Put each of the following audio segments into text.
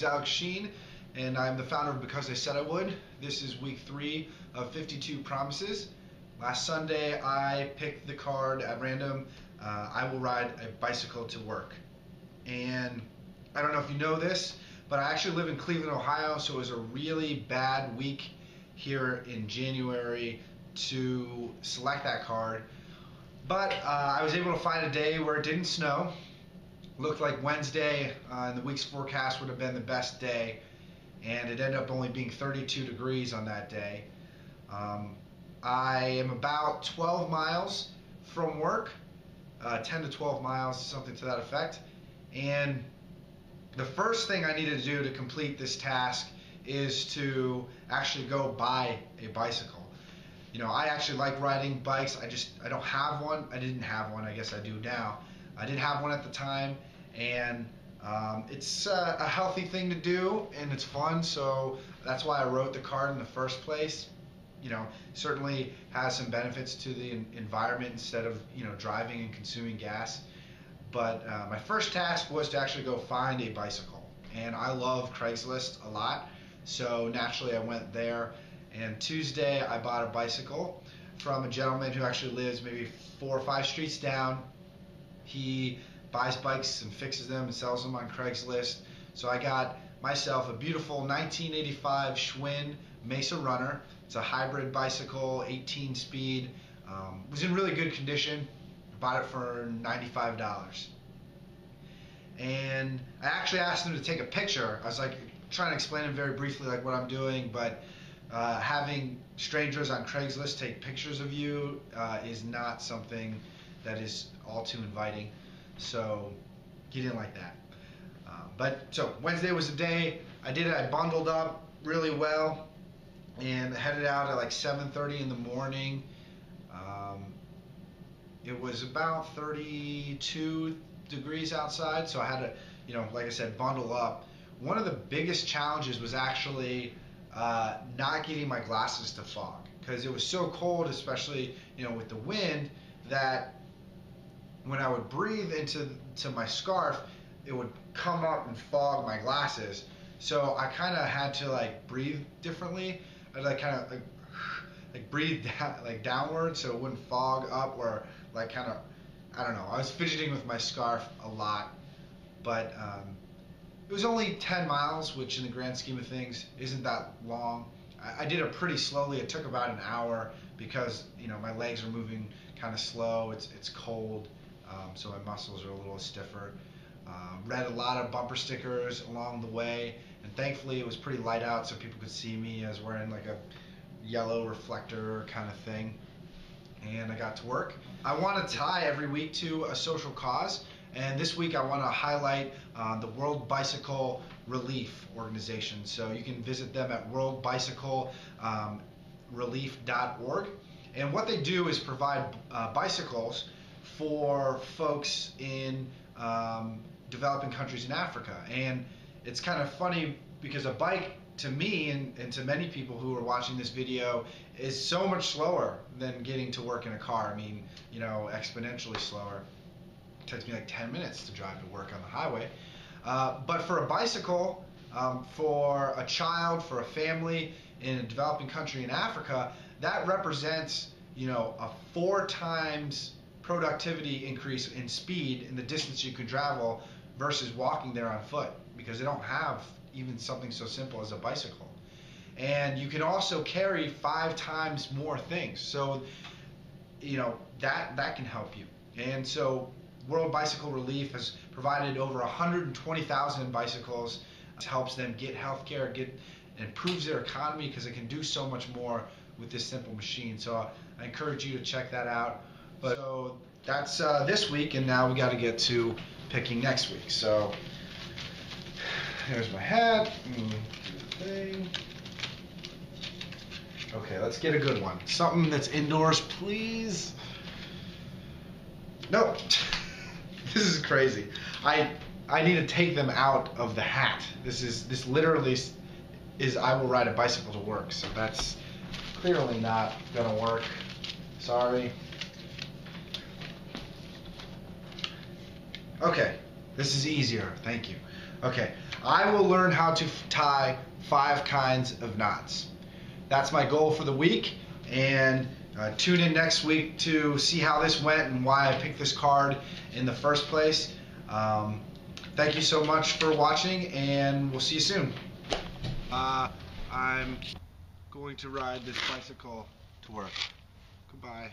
is Alex Sheen, and I'm the founder of Because I Said I Would. This is week 3 of 52 promises. Last Sunday, I picked the card at random. I will ride a bicycle to work. And I don't know if you know this, but I actually live in Cleveland, Ohio, so it was a really bad week here in January to select that card. But I was able to find a day where it didn't snow. Looked like Wednesday in the week's forecast would have been the best day, and it ended up only being 32 degrees on that day. I am about 12 miles from work, 10 to 12 miles, something to that effect. And the first thing I needed to do to complete this task is to actually go buy a bicycle. You know, I actually like riding bikes. I don't have one. I didn't have one. I guess I do now. I didn't have one at the time, and it's a healthy thing to do, and it's fun. So that's why I wrote the card in the first place. You know, certainly has some benefits to the environment instead of, you know, driving and consuming gas. But my first task was to actually go find a bicycle, and I love Craigslist a lot. So naturally, I went there. And Tuesday, I bought a bicycle from a gentleman who actually lives maybe 4 or 5 streets down. He buys bikes and fixes them and sells them on Craigslist. So I got myself a beautiful 1985 Schwinn Mesa Runner. It's a hybrid bicycle, 18 speed. It was in really good condition. Bought it for $95. And I actually asked him to take a picture. I was like trying to explain him very briefly like what I'm doing, but having strangers on Craigslist take pictures of you is not something that is all too inviting. So he didn't like that. So Wednesday was the day I did it. I bundled up really well and headed out at like 7:30 in the morning. It was about 32 degrees outside, so I had to, you know, like I said, bundle up. One of the biggest challenges was actually not getting my glasses to fog, because it was so cold, especially, you know, with the wind, that when I would breathe into my scarf, it would come up and fog my glasses. So I kind of had to like breathe differently. I'd like kind of like breathe down, like downward, so it wouldn't fog up, or like kind of, I don't know. I was fidgeting with my scarf a lot, but it was only 10 miles, which in the grand scheme of things isn't that long. I did it pretty slowly. It took about an hour because, you know, my legs are moving kind of slow. It's cold, so my muscles are a little stiffer. Read a lot of bumper stickers along the way, and thankfully it was pretty light out so people could see me. I was wearing like a yellow reflector kind of thing, and I got to work. I want to tie every week to a social cause. And this week I want to highlight the World Bicycle Relief Organization. So you can visit them at worldbicyclerelief.org. And what they do is provide bicycles for folks in developing countries in Africa. And it's kind of funny because a bike, to me and to many people who are watching this video, is so much slower than getting to work in a car. I mean, you know, exponentially slower. It takes me like 10 minutes to drive to work on the highway. But for a bicycle, for a child, for a family in a developing country in Africa, that represents, you know, a 4 times productivity increase in speed in the distance you can travel versus walking there on foot, because they don't have even something so simple as a bicycle. And you can also carry 5 times more things. So, you know, that can help you. And so World Bicycle Relief has provided over 120,000 bicycles. It helps them get healthcare, improves their economy, because it can do so much more with this simple machine. So I encourage you to check that out. But so that's this week, and now we got to get to picking next week. So here's my hat. Do the thing. Okay, let's get a good one. Something that's indoors, please. Nope. This is crazy. I need to take them out of the hat. This literally is I will ride a bicycle to work. So that's clearly not gonna work. Sorry. Okay, this is easier. Thank you. Okay, I will learn how to tie 5 kinds of knots. That's my goal for the week, and tune in next week to see how this went and why I picked this card in the first place. Thank you so much for watching, and we'll see you soon. I'm going to ride this bicycle to work. Goodbye.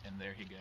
And there he goes.